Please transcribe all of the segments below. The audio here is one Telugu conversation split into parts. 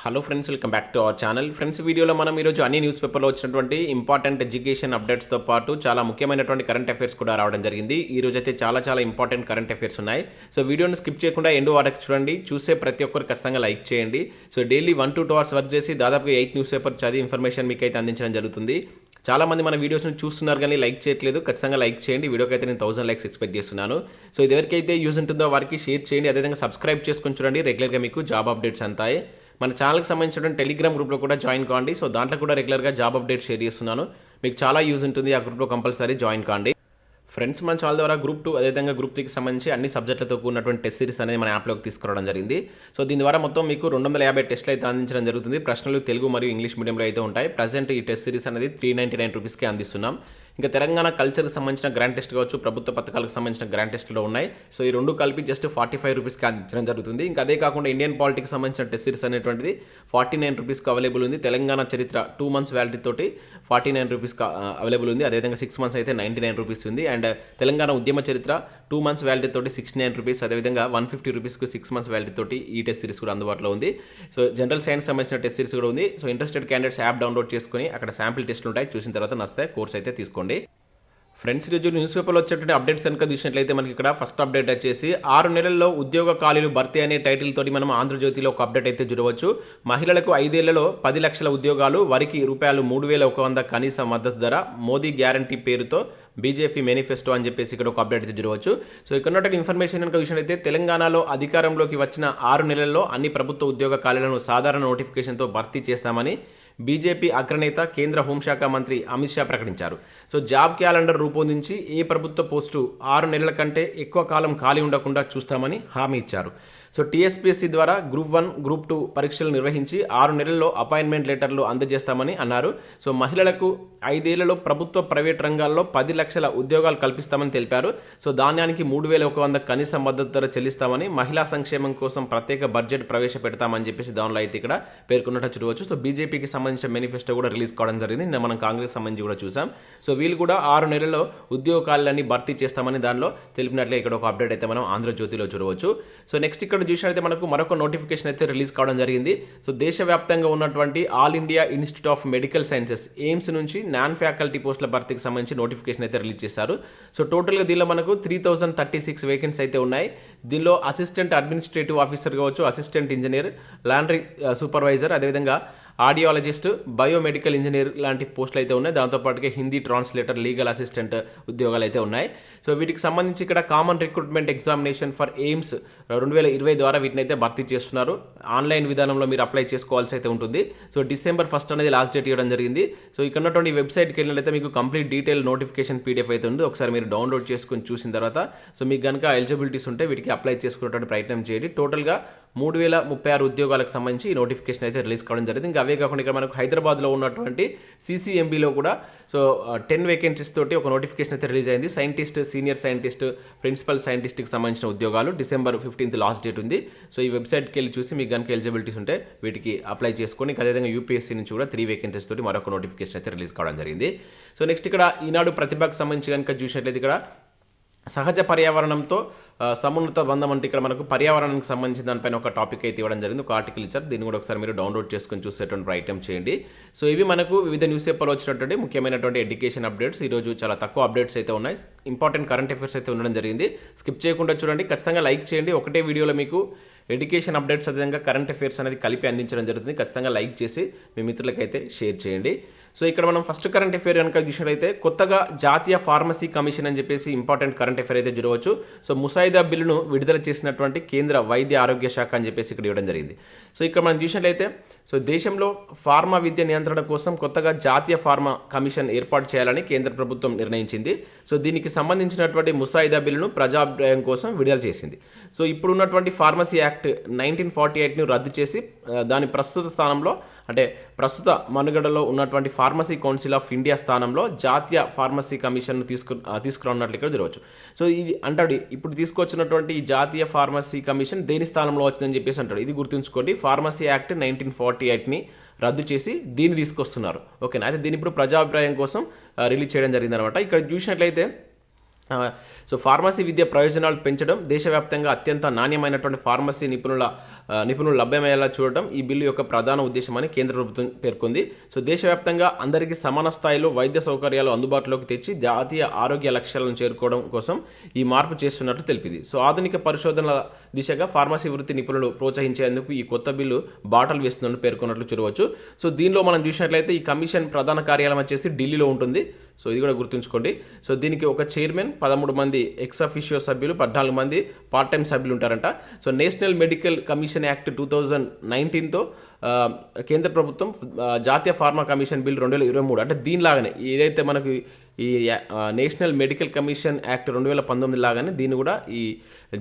Hello friends, welcome back to our channel. Friends, వీడియోలో మనం ఈరోజు అన్ని న్యూస్ పేపర్లో వచ్చినటువంటి ఇంపార్టెంట్ ఎడ్యుకేషన్ అప్డేట్స్తో పాటు చాలా ముఖ్యమైనటువంటి కరెంట్ అఫైర్స్ కూడా రావడం జరిగింది. ఈ రోజు అయితే చాలా ఇంపార్టెంట్ కరెంట్ అఫైర్స్ ఉన్నాయి. సో వీడియోని స్కిప్ చేయకుండా ఎండ్ వరకు చూడండి. చూసే ప్రతి ఒక్కరు ఖచ్చితంగా లైక్ చేయండి. So daily 1 to 2 hours work చేసి దాదాపుగా 8 న్యూస్ పేపర్ చదివి ఇన్ఫర్మేషన్ మీకు అయితే అందించడం జరుగుతుంది. చాలా మంది మన వీడియోస్ని చూస్తున్నారు కానీ లైక్ చేయట్లేదు. ఖచ్చితంగా లైక్ చేయండి. వీడియోకి అయితే నేను 1000 లైక్స్ ఎక్స్పెక్ట్ చేస్తున్నాను. సో ఇది ఎవరికైతే యూజ్ ఉంటుందో వారికి షేర్ చేయండి. అదేవిధంగా సబ్స్క్రైబ్ చేసుకొని చూడండి. రెగ్యులర్గా మీకు జాబ్ అప్డేట్స్ అంతాయి. మన ఛానల్కి సంబంధించిన టెలిగ్రామ్ గ్రూప్లో కూడా జాయిన్ కాండి. సో దాంట్లో కూడా రెగ్యులర్గా జాబ్ అప్డేట్ షేర్ చేస్తున్నాను. మీకు చాలా యూజ్ ఉంటుంది. ఆ గ్రూప్లో కంపల్సరీ జాయిన్ కాండి. ఫ్రెండ్స్, మన ఛానల్ ద్వారా గ్రూప్ 2 అదేవిధంగా గ్రూప్ 3కి సంబంధించి అన్ని సబ్జెక్టులతో కూడినటువంటి టెస్ట్ సిరీస్ అనేది మన యాప్లోకి తీసుకురావడం జరిగింది. సో దీని ద్వారా మొత్తం మీకు 250 టెస్టులు అయితే అందించడం జరుగుతుంది. ప్రశ్నలు తెలుగు మరియు ఇంగ్లీష్ మీడియంలో అయితే ఉంటాయి. ప్రజెంట్ ఈ టెస్ట్ సిరీస్ అనేది 399 రూపీస్కే అందిస్తున్నాం. ఇంకా తెలంగాణ కల్చర్కి సంబంధించిన గ్రాండ్ టెస్ట్ కావచ్చు, ప్రభుత్వ పథకాలకు సంబంధించిన గ్రాండ్ టెస్ట్లో ఉన్నాయి. సో ఈ రెండు కలిపి జస్ట్ 45 రూపీస్కి అందించడం జరుగుతుంది. ఇంకా అదే కాకుండా ఇండియన్ పాలిటిక్స్ సంబంధించిన టెస్ట్ సిరీస్ అనేటువంటిది 49 రూపీస్కి అవైలబుల్ ఉంది. తెలంగాణ చరిత్ర 2 months వ్యాలిడిటీ తోటి 49 రూపీస్కి అవైలబుల్ ఉంది. అదేవిధంగా 6 months అయితే 99 రూపీస్ ఉంది. అండ్ తెలంగాణ ఉద్యమ చరిత్ర 2 months వ్యాలిడిటీ తోటి 69 రూపీస్. అదేవిధంగా 150 రూపీస్కి 6 months వ్యాలిడిటీ తోటి ఈ టెస్ట్ సిరీస్ కూడా అందుబాటులో ఉంది. సో జనరల్ సైన్స్ సంబంధించిన టెస్ట్ సిరీస్ కూడా ఉంది. So interested candidates app download చేసుకుని అక్కడ శాంపిల్ టెస్టులు ఉంటాయి. చూసిన తర్వాత నచ్చితే కోర్స్ అయితే తీసుకోండి. ఫ్రెండ్స్, ఈరోజు న్యూస్ పేపర్లో వచ్చేటువంటి అప్డేట్స్ కనుక చూసినట్లయితే మనకి ఇక్కడ ఫస్ట్ అప్డేట్ వచ్చేసి 6 నెలల్లో ఉద్యోగ ఖాళీలు భర్తీ అనే టైటిల్ తోటి మనం ఆంధ్రజ్యోతిలో ఒక అప్డేట్ అయితే చూడవచ్చు. మహిళలకు 5 ఏళ్లలో 10 లక్షల ఉద్యోగాలు, వరికి ₹3,100 కనీస మద్దతు ధర, మోదీ గ్యారంటీ పేరుతో బీజేపీ మేనిఫెస్టో అని చెప్పేసి ఇక్కడ ఒక అప్డేట్ అయితే చూడవచ్చు. సో ఇక్కడ ఉన్నటువంటి ఇన్ఫర్మేషన్ కనుక చూసినట్లయితే తెలంగాణలో అధికారంలోకి వచ్చిన 6 నెలల్లో అన్ని ప్రభుత్వ ఉద్యోగ ఖాళీలను సాధారణ నోటిఫికేషన్తో భర్తీ చేస్తామని బీజేపీ అగ్రనేత కేంద్ర హోంశాఖ మంత్రి అమిత్ షా ప్రకటించారు. సో జాబ్ క్యాలెండర్ రూపొందించి ఏ ప్రభుత్వ పోస్టు 6 నెలల కంటే ఎక్కువ కాలం ఖాళీ ఉండకుండా చూస్తామని హామీ ఇచ్చారు. సో టీఎస్పీఎస్సీ ద్వారా గ్రూప్ 1, గ్రూప్ 2 పరీక్షలు నిర్వహించి 6 నెలల్లో అపాయింట్మెంట్ లెటర్లు అందజేస్తామని అన్నారు. సో మహిళలకు 5 ఏళ్లలో ప్రభుత్వ ప్రైవేట్ రంగాల్లో 10 లక్షల ఉద్యోగాలు కల్పిస్తామని తెలిపారు. సో ధాన్యానికి 3,100 కనీస మద్దతు ధర చెల్లిస్తామని, మహిళా సంక్షేమం కోసం ప్రత్యేక బడ్జెట్ ప్రవేశపెడతామని చెప్పేసి దానిలో అయితే ఇక్కడ పేర్కొన్నట్టు చూడవచ్చు. సో బీజేపీకి సంబంధించిన మేనిఫెస్టో కూడా రిలీజ్ కావడం జరిగింది. నిన్న మనం కాంగ్రెస్ సంబంధించి కూడా చూసాం. సో వీళ్ళు కూడా 6 నెలల్లో ఉద్యోగ ఖాళీలన్నీ భర్తీ చేస్తామని దానిలో తెలిపినట్లే ఇక్కడ ఒక అప్డేట్ అయితే మనం ఆంధ్రజ్యోతిలో చూడవచ్చు. సో నెక్స్ట్ ఇక్కడ చూసినట్లయితే మనకు మరొక నోటిఫికేషన్ అయితే రిలీజ్ కావడం జరిగింది. సో దేశవ్యాప్తంగా ఉన్నటువంటి all India institute of medical sciences AIIMS నుంచి నాన్ ఫ్యాకల్టీ పోస్టుల భర్తీకి సంబంధించి నోటిఫికేషన్ అయితే రిలీజ్ చేశారు. సో టోటల్గా దీనిలో మనకు 3036 వేకెన్సీ అయితే ఉన్నాయి. దీనిలో అసిస్టెంట్ అడ్మినిస్ట్రేటివ్ ఆఫీసర్ కావచ్చు, అసిస్టెంట్ ఇంజనీర్, లాండ్రీ సూపర్వైజర్, అదేవిధంగా ఆడియాలజిస్ట్, బయోమెడికల్ ఇంజనీర్ లాంటి పోస్టులు అయితే ఉన్నాయి. దాంతోపాటుగా హిందీ ట్రాన్స్లేటర్, లీగల్ అసిస్టెంట్ ఉద్యోగాలు అయితే ఉన్నాయి. సో వీటికి సంబంధించి ఇక్కడ common recruitment examination for AIIMS 2020 ద్వారా వీటిని అయితే భర్తీ చేస్తున్నారు. ఆన్లైన్ విధానంలో మీరు అప్లై చేసుకోవాల్సి అయితే ఉంటుంది. సో December 1 అనేది లాస్ట్ డేట్ ఇవ్వడం జరిగింది. సో ఇక్కడ ఉన్నటువంటి వెబ్సైట్కి వెళ్ళినట్లయితే మీకు కంప్లీట్ డీటెయిల్ నోటిఫికేషన్ పీడిఎఫ్ అయితే ఉంది. ఒకసారి మీరు డౌన్లోడ్ చేసుకుని చూసిన తర్వాత సో మీకు కనుక ఎలిజిబిలిటీస్ ఉంటే వీటికి అప్లై చేసుకునేటువంటి ప్రయత్నం చేయండి. టోటల్గా 3,036 ఉద్యోగాలకు సంబంధించి ఈ నోటిఫికేషన్ అయితే రిలీజ్ కావడం జరిగింది. ఇంకా అవే కాకుండా ఇక్కడ మనకు హైదరాబాద్లో ఉన్నటువంటి CCMBలో కూడా సో 10 వేకెన్సీస్ తోటి ఒక నోటిఫికేషన్ అయితే రిలీజ్ అయింది. సైంటిస్ట్, సీనియర్ సైంటిస్ట్, ప్రిన్సిపల్ సైంటిస్ట్కి సంబంధించిన ఉద్యోగాలు December 15 లాస్ట్ డేట్ ఉంది. సో ఈ వెబ్సైట్కి వెళ్ళి చూసి మీకు కనుక ఎలిజిబిలిటీస్ ఉంటే వీటికి అప్లై చేసుకొని, అదేవిధంగా యూపీఎస్సీ నుంచి కూడా 3 వేకెన్సీస్ తోటి మరొక నోటిఫికేషన్ అయితే రిలీజ్ కావడం జరిగింది. సో నెక్స్ట్ ఇక్కడ ఈనాడు ప్రతిభకు సంబంధించి కనుక చూసినట్లయితే ఇక్కడ సహజ పర్యావరణంతో సమున్నత బంధం అంటే ఇక్కడ మనకు పర్యావరణానికి సంబంధించిన దానిపైన ఒక టాపిక్ అయితే ఇవ్వడం జరిగింది, ఒక ఆర్టికల్ ఇచ్చారు. దీన్ని కూడా ఒకసారి మీరు డౌన్లోడ్ చేసుకొని చూసేటువంటి ప్రయత్నం చేయండి. సో ఇవి మనకు వివిధ న్యూస్ పేపర్లో వచ్చినటువంటి ముఖ్యమైనటువంటి ఎడ్యుకేషన్ అప్డేట్స్. ఈరోజు చాలా తక్కువ అప్డేట్స్ అయితే ఉన్నాయి. ఇంపార్టెంట్ కరెంట్ అఫైర్స్ అయితే ఉండడం జరిగింది. స్కిప్ చేయకుండా చూడండి. ఖచ్చితంగా లైక్ చేయండి. ఒకటే వీడియోలో మీకు ఎడ్యుకేషన్ అప్డేట్స్ అదేవిధంగా కరెంట్ అఫైర్స్ అనేది కలిపి అందించడం జరుగుతుంది. ఖచ్చితంగా లైక్ చేసి మీ మిత్రులకైతే షేర్ చేయండి. సో ఇక్కడ మనం ఫస్ట్ కరెంట్ అఫైర్ కనుక చూసినట్లయితే కొత్తగా జాతీయ ఫార్మసీ కమిషన్ అని చెప్పేసి ఇంపార్టెంట్ కరెంట్ అఫైర్ అయితే చూడవచ్చు. సో ముసాయిదా బిల్లును విడుదల చేసినటువంటి కేంద్ర వైద్య ఆరోగ్య శాఖ అని చెప్పేసి ఇక్కడ ఇవ్వడం జరిగింది. సో ఇక్కడ మనం చూసినట్లయితే సో దేశంలో ఫార్మా విద్య నియంత్రణ కోసం కొత్తగా జాతీయ ఫార్మా కమిషన్ ఏర్పాటు చేయాలని కేంద్ర ప్రభుత్వం నిర్ణయించింది. సో దీనికి సంబంధించినటువంటి ముసాయిదా బిల్లును ప్రజాభిప్రాయం కోసం విడుదల చేసింది. సో ఇప్పుడున్నటువంటి ఫార్మసీ యాక్ట్ 1948ను రద్దు చేసి దాని ప్రస్తుత స్థానంలో అంటే ప్రస్తుత మనుగడలో ఉన్నటువంటి ఫార్మసీ కౌన్సిల్ ఆఫ్ ఇండియా స్థానంలో జాతీయ ఫార్మసీ కమిషన్ను తీసుకురాన్నట్లు ఇక్కడ చూడవచ్చు. సో ఇది అంటాడు ఇప్పుడు తీసుకొచ్చినటువంటి ఈ జాతీయ ఫార్మసీ కమిషన్ దేని స్థానంలో వచ్చిందని చెప్పేసి అంటాడు. ఇది గుర్తుంచుకోండి, ఫార్మసీ యాక్ట్ 1948ని రద్దు చేసి దీన్ని తీసుకొస్తున్నారు. ఓకేనా, అయితే దీని ఇప్పుడు ప్రజాభిప్రాయం కోసం రిలీజ్ చేయడం జరిగిందనమాట. ఇక్కడ చూసినట్లయితే సో ఫార్మసీ విద్య ప్రయోజనాలు పెంచడం, దేశవ్యాప్తంగా అత్యంత నాణ్యమైనటువంటి ఫార్మసీ నిపుణులు లభ్యమయ్యేలా చూడటం ఈ బిల్లు యొక్క ప్రధాన ఉద్దేశమని కేంద్ర ప్రభుత్వం పేర్కొంది. సో దేశవ్యాప్తంగా అందరికీ సమాన స్థాయిలో వైద్య సౌకర్యాలు అందుబాటులోకి తెచ్చి జాతీయ ఆరోగ్య లక్ష్యాలను చేరుకోవడం కోసం ఈ మార్పు చేస్తున్నట్లు తెలిపింది. సో ఆధునిక పరిశోధనల దిశగా ఫార్మసీ వృత్తి నిపుణులు ప్రోత్సహించేందుకు ఈ కొత్త బిల్లు బాటలు వేస్తున్నట్లు పేర్కొన్నట్లు చూడవచ్చు. సో దీనిలో మనం చూసినట్లయితే ఈ కమిషన్ ప్రధాన కార్యాలయం వచ్చేసి ఢిల్లీలో ఉంటుంది. సో ఇది కూడా గుర్తుంచుకోండి. సో దీనికి ఒక చైర్మన్, 13 మంది ఎక్స్ అఫిషియో సభ్యులు, 14 మంది పార్ట్ టైం సభ్యులు ఉంటారంట. So national medical commission act 2019తో కేంద్ర ప్రభుత్వం జాతీయ ఫార్మా కమిషన్ బిల్ 2023 అంటే దీనిలాగానే ఏదైతే మనకు ఈ నేషనల్ మెడికల్ కమిషన్ యాక్ట్ 2019 లాగానే దీన్ని కూడా ఈ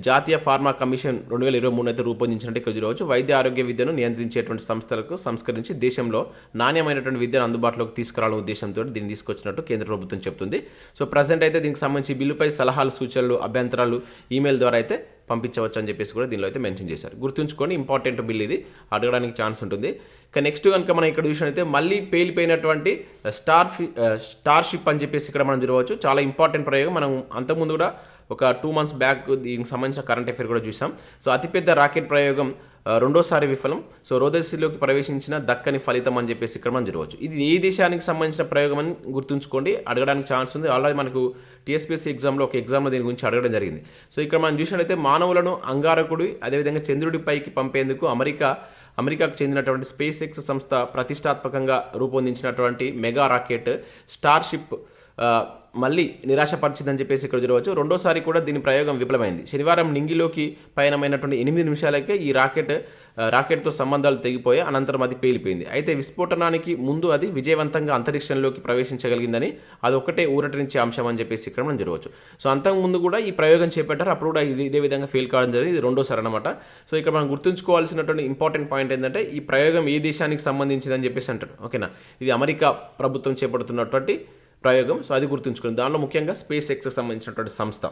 జాతీయ ఫార్మా కమిషన్ 2023 అయితే రూపొందించినట్టు ఇక్కడ చూడవచ్చు. వైద్య ఆరోగ్య విద్యను నియంత్రించేటువంటి సంస్థలకు సంస్కరించి దేశంలో నాణ్యమైనటువంటి విద్యను అందుబాటులోకి తీసుకురావాలనే ఉద్దేశంతో దీన్ని తీసుకొచ్చినట్టు కేంద్ర ప్రభుత్వం చెప్తుంది. సో ప్రజెంట్ అయితే దీనికి సంబంధించి బిల్లుపై సలహాలు, సూచనలు, అభ్యంతరాలు ఈమెయిల్ ద్వారా అయితే పంపించవచ్చు అని చెప్పేసి కూడా దీనిలో అయితే మెన్షన్ చేశారు. గుర్తుంచుకొని ఇంపార్టెంట్ బిల్ ఇది, అడగడానికి ఛాన్స్ ఉంటుంది. ఇక నెక్స్ట్ కనుక మనం ఇక్కడ చూసినట్లయితే మళ్ళీ పేలిపోయినటువంటి స్టార్షిప్ అని చెప్పేసి ఇక్కడ మనం చూడవచ్చు. చాలా ఇంపార్టెంట్ ప్రయోగం. మనం అంతకుముందు కూడా ఒక 2 months బ్యాక్ దీనికి సంబంధించిన కరెంట్ అఫేర్ కూడా చూసాం. సో అతిపెద్ద రాకెట్ ప్రయోగం రెండోసారి విఫలం. సో రోదర్సీలోకి ప్రవేశించిన దక్కని ఫలితం అని చెప్పేసి ఇక్కడ మనం చూడవచ్చు. ఇది ఏ దేశానికి సంబంధించిన ప్రయోగం అని గుర్తుంచుకోండి, అడగడానికి ఛాన్స్ ఉంది. ఆల్రెడీ మనకు టీఎస్పీఎస్సీ ఎగ్జామ్లో ఒక ఎగ్జామ్లో దీని గురించి అడగడం జరిగింది. సో ఇక్కడ మనం చూసినట్లయితే మానవులను అంగారకుడి అదేవిధంగా చంద్రుడిపైకి పంపేందుకు అమెరికాకు చెందినటువంటి స్పేస్ ఎక్స్ సంస్థ ప్రతిష్టాత్మకంగా రూపొందించినటువంటి మెగా రాకెట్ స్టార్షిప్ మళ్ళీ నిరాశపరిచిందని చెప్పేసి ఇక్కడ చూడవచ్చు. రెండోసారి కూడా దీని ప్రయోగం విఫలమైంది. శనివారం నింగిలోకి పయనమైనటువంటి 8 నిమిషాలకే ఈ రాకెట్తో సంబంధాలు తెగిపోయి అనంతరం అది పేలిపోయింది. అయితే విస్ఫోటనానికి ముందు అది విజయవంతంగా అంతరిక్షంలోకి ప్రవేశించగలిగిందని అదొక్కటే ఊరటనిచ్చే అంశం అని చెప్పేసి ఇక్కడ మనం చూడవచ్చు. సో అంతకుముందు కూడా ఈ ప్రయోగం చేపట్టారు, అప్పుడు కూడా ఇదే విధంగా ఫెయిల్ కావడం జరిగింది. ఇది రెండోసారి అనమాట. సో ఇక్కడ మనం గుర్తుంచుకోవాల్సినటువంటి ఇంపార్టెంట్ పాయింట్ ఏంటంటే ఈ ప్రయోగం ఏ దేశానికి సంబంధించిందని చెప్పేసి అంటారు. ఓకేనా, ఇది అమెరికా ప్రభుత్వం చేపడుతున్నటువంటి ప్రయోగం. సో అది గుర్తుంచుకోండి. దానిలో ముఖ్యంగా స్పేస్ ఎక్స్కి సంబంధించినటువంటి సంస్థ,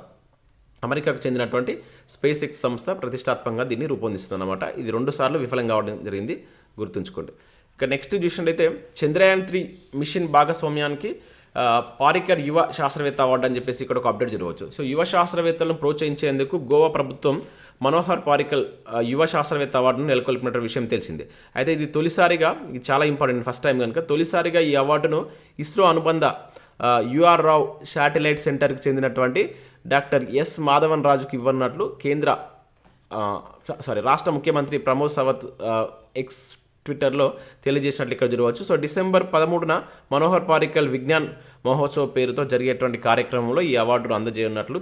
అమెరికాకు చెందినటువంటి స్పేస్ ఎక్స్ సంస్థ ప్రతిష్టాత్మకంగా దీన్ని రూపొందిస్తుంది అనమాట. ఇది 2 సార్లు విఫలం కావడం జరిగింది, గుర్తుంచుకోండి. ఇక నెక్స్ట్ చూసినట్లయితే చంద్రయాన్ 3 మిషన్ భాగస్వామ్యానికి పారికర్ యువ శాస్త్రవేత్త అవార్డు అని చెప్పేసి ఇక్కడ ఒక అప్డేట్ చూడవచ్చు. సో యువ శాస్త్రవేత్తలను ప్రోత్సహించేందుకు గోవా ప్రభుత్వం మనోహర్ పారికర్ యువ శాస్త్రవేత్త అవార్డును నెలకొల్పినటువంటి విషయం తెలిసిందే. అయితే ఇది తొలిసారిగా, ఇది చాలా ఇంపార్టెంట్, ఫస్ట్ టైం కనుక తొలిసారిగా ఈ అవార్డును ఇస్రో అనుబంధ యుఆర్ రావ్ శాటిలైట్ సెంటర్కి చెందినటువంటి డాక్టర్ ఎస్ మాధవన్ రాజుకి ఇవ్వనున్నట్లు రాష్ట్ర ముఖ్యమంత్రి ప్రమోద్ సావంత్ ఎక్స్ ట్విట్టర్లో తెలియజేసినట్లు ఇక్కడ చూడవచ్చు. సో డిసెంబర్ 13న మనోహర్ పారికర్ విజ్ఞాన్ మహోత్సవ్ పేరుతో జరిగేటువంటి కార్యక్రమంలో ఈ అవార్డును అందజేయనున్నట్లు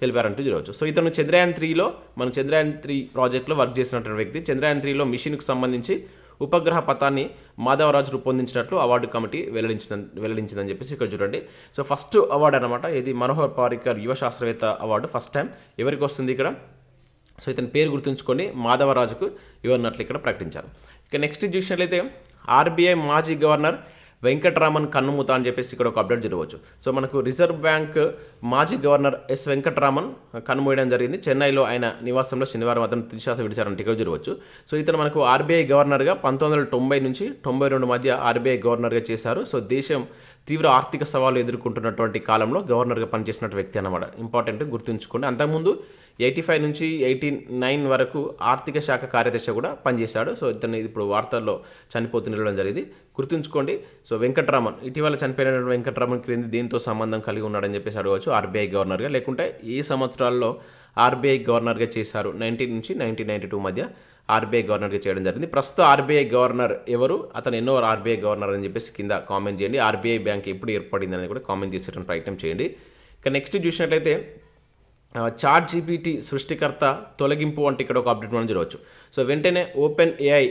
తెలిపారంటూ చూడవచ్చు. సో ఇతను చంద్రయాన్ 3 ప్రాజెక్టులో వర్క్ చేసినటువంటి వ్యక్తి. చంద్రయాన్ 3లో మిషన్కు సంబంధించి ఉపగ్రహ పథాన్ని మాధవరాజు రూపొందించినట్లు అవార్డు కమిటీ వెల్లడించిందని చెప్పేసి ఇక్కడ చూడండి. సో ఫస్ట్ అవార్డు అనమాట ఇది, మనోహర్ పారికర్ యువ శాస్త్రవేత్త అవార్డు ఫస్ట్ టైం ఎవరికి వస్తుంది ఇక్కడ. సో ఇతని పేరు గుర్తుంచుకోండి, మాధవరాజుకు ఇవ్వనున్నట్లు ఇక్కడ ప్రకటించారు. ఇక నెక్స్ట్ చూసినట్లయితే ఆర్బీఐ మాజీ గవర్నర్ వెంకటరామన్ కన్నుమూత అని చెప్పేసి ఇక్కడ ఒక అప్డేట్ చూడవచ్చు. సో మనకు రిజర్వ్ బ్యాంక్ మాజీ గవర్నర్ ఎస్ వెంకటరామన్ కన్నుమూయడం జరిగింది. చెన్నైలో ఆయన నివాసంలో శనివారం అతను తుదిశ్వాస విడిచారంటే ఇక్కడ చూడవచ్చు. సో ఇతను మనకు ఆర్బీఐ గవర్నర్గా 1990 నుంచి 92 మధ్య ఆర్బీఐ గవర్నర్గా చేశారు. సో దేశం తీవ్ర ఆర్థిక సవాలు ఎదుర్కొంటున్నటువంటి కాలంలో గవర్నర్గా పనిచేసిన వ్యక్తి అన్నమాట. ఇంపార్టెంట్, గుర్తుంచుకోండి. అంతకుముందు 85 నుంచి 89 వరకు ఆర్థిక శాఖ కార్యదర్శి కూడా పనిచేశాడు. సో ఇతను ఇప్పుడు వార్తల్లో చనిపోతుండడం జరిగింది, గుర్తుంచుకోండి. సో వెంకటరామన్ ఇటీవల చనిపోయిన వెంకటరామన్ క్రింది దీంతో సంబంధం కలిగి ఉన్నాడని చెప్పేసి అడగవచ్చు ఆర్బీఐ గవర్నర్గా. లేకుంటే ఈ సంవత్సరాల్లో ఆర్బీఐ గవర్నర్గా చేశారు, 19 నుంచి 1992 మధ్య ఆర్బీఐ గవర్నర్గా చేయడం జరిగింది. ప్రస్తుత ఆర్బీఐ గవర్నర్ ఎవరు, అతను ఎన్నో ఆర్బీఐ గవర్నర్ అని చెప్పేసి కింద కామెంట్ చేయండి. ఆర్బీఐ బ్యాంక్ ఎప్పుడు ఏర్పడింది అనేది కూడా కామెంట్ చేసేటువంటి ప్రయత్నం చేయండి. ఇక నెక్స్ట్ చూసినట్లయితే చాట్ జీపీటీ సృష్టికర్త తొలగింపు అంటే ఇక్కడ ఒక అప్డేట్ మనం చూడవచ్చు. సో వెంటనే ఓపెన్ ఏఐ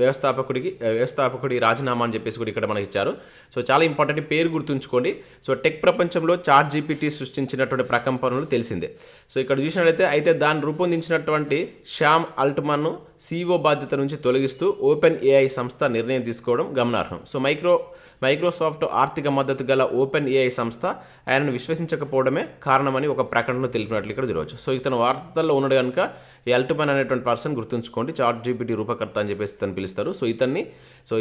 వ్యవస్థాపకుడి రాజీనామా అని చెప్పేసి కూడా ఇక్కడ మనకి ఇచ్చారు. సో చాలా ఇంపార్టెంట్, పేరు గుర్తుంచుకోండి. సో టెక్ ప్రపంచంలో చాట్ జీపీటీ సృష్టించినటువంటి ప్రకంపనలు తెలిసిందే. సో ఇక్కడ చూసినట్లయితే అయితే దాన్ని రూపొందించినటువంటి శ్యామ్ అల్ట్మన్ను CEO బాధ్యత నుంచి తొలగిస్తూ ఓపెన్ ఏఐ సంస్థ నిర్ణయం తీసుకోవడం గమనార్హం. సో మైక్రోసాఫ్ట్ ఆర్థిక మద్దతు గల ఓపెన్ ఏఐ సంస్థ ఆయనను విశ్వసించకపోవడమే కారణమని ఒక ప్రకటనలో తెలిపినట్లు ఇక్కడ చూడవచ్చు. సో ఇతను వార్తల్లో ఉన్నాడు కనుక ఈ అల్ట్మన్ అనేటువంటి పర్సన్ గుర్తుంచుకోండి. చాట్ జీపీటీ రూపకర్త అని చెప్పేసి ఇతను పిలుస్తారు. సో ఇతన్ని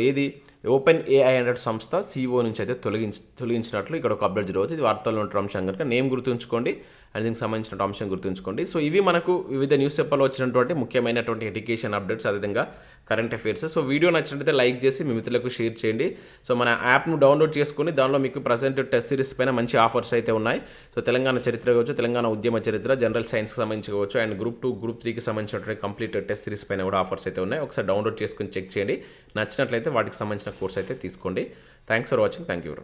ఏది ఓపెన్ ఏఐ అనే సంస్థ CEO నుంచి అయితే తొలగించినట్లు ఇక్కడ ఒక అప్డేట్ జరగవచ్చు. ఇది వార్తల్లో ఉంటున్న అంశం కనుక నేమ్ గుర్తుంచుకోండి అండ్ దీనికి సంబంధించిన అంశం గుర్తుంచుకోండి. సో ఇవి మనకు వివిధ న్యూస్ పేపర్లో వచ్చినటువంటి ముఖ్యమైనటువంటి ఎడ్యుకేషన్ అప్డేట్స్, అదేవిధంగా కరెంట్ అఫైర్స్. సో వీడియో నచ్చినట్లయితే లైక్ చేసి మీ మిత్రులకు షేర్ చేయండి. సో మన యాప్ను డౌన్లోడ్ చేసుకుని దానిలో మీకు ప్రజెంట్ టెస్ట్ సిరీస్ పైన మంచి ఆఫర్స్ అయితే ఉన్నాయి. సో తెలంగాణ చరిత్ర కావచ్చు, తెలంగాణ ఉద్యమ చరిత్ర, జనరల్ సైన్స్కి సంబంధించి కావచ్చు అండ్ గ్రూప్ 2, గ్రూప్ 3కి సంబంధించినటువంటి కంప్లీట్ టెస్ట్ సిరీస్ పైన కూడా ఆఫర్స్ అయితే ఉన్నాయి. ఒకసారి డౌన్లోడ్ చేసుకుని చెక్ చేయండి. నచ్చినట్లయితే వాటికి సంబంధించిన కోర్స్ అయితే తీసుకోండి. Thanks for watching. Thank you.